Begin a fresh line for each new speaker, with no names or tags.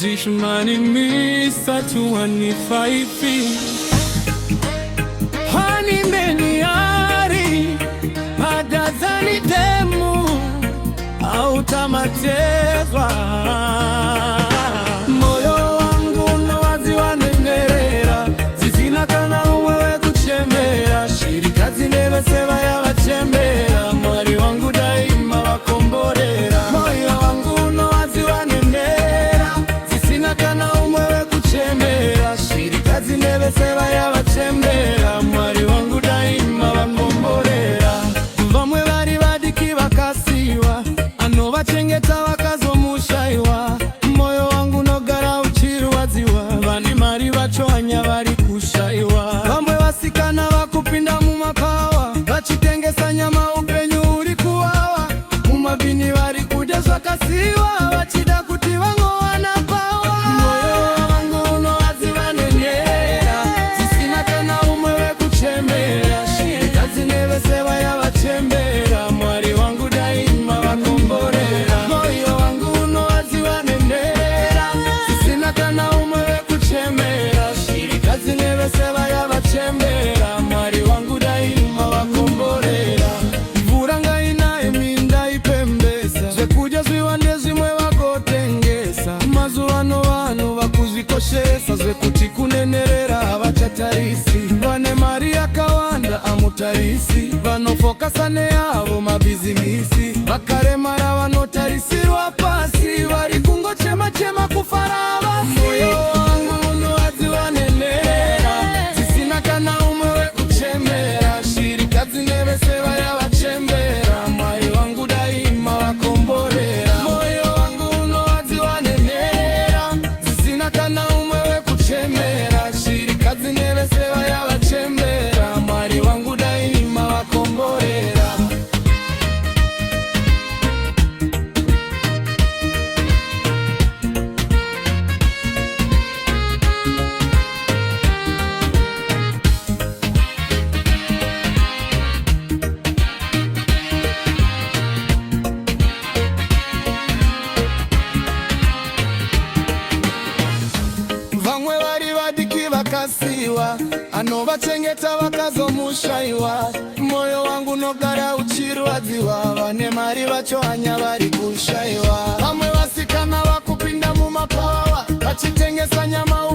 Ich meine Mr. 215 Hani meniari Madazani demu Au tamatezwa Moyo wangu na wazi wanenerera Zizina kana uwewe kuchemera Shirika zinebe seba ya wachemera Mwari wangu daima wakomborera Moyo wangu na wazi wanenera Zizina kana uwewe kuchemera Shirika zinebe seba ya wachemera Mwari wangu daima wakomborera Vamwe bari badiki bakasiwa Ano bachengeta wakazomushaiwa Moyo wangu nogara uchiruwaziwa Bani mari bachoanya bari kushaiwa Vamwe wasikana wakupinda mumapawa Bachitengesa nyama upenyu uri kuwawa Mumabini bari kudezwa kasiwa Bachida kutiwa ngoa na pawa Moyo wangu unowaziwa nenera Zisina kana umwewe kuchemera Shirika zinebe sewa ya wachembera Mwari wangu daima wakomborera Moyo wangu unowaziwa nenera Zisina kana umwewe kuchemera Shirika zinebe sewa ya wachembera Mwari wangu daima wakomborera Mvura ngaina eminda ipembesa Zvekuja zviwande zvimwe vakotengesa Mazuwano vanhu vakuzvikoshesa Zvekuti kunenerera havachatarisi Vane mari yakawanda amutarisi Vanofokasa neavo mabhizimisi Vakaremara vanotarisirwa pasi Vari kungochema-chema kufarava Moyo wangu unowaziwa nenera Zisina kana umwe wekuchemera Shirika zinebe seva ya wachembera Mwari wangu daima wakomborera Moyo wangu unowaziwa nenera Zisina kana umwe wekuchemera Shirika zinebe seva ya wachembera Mwari wangu daima wakomborera Vamwe vari vadiki vakasiwa Ano vachengeta vakazomushaiwa Moyo wangu nogara uchirwadziwa Vane mari vachohanya vari kushaiwa Vamwe vasikana vakupinda mumapawa Vachitengesa nyama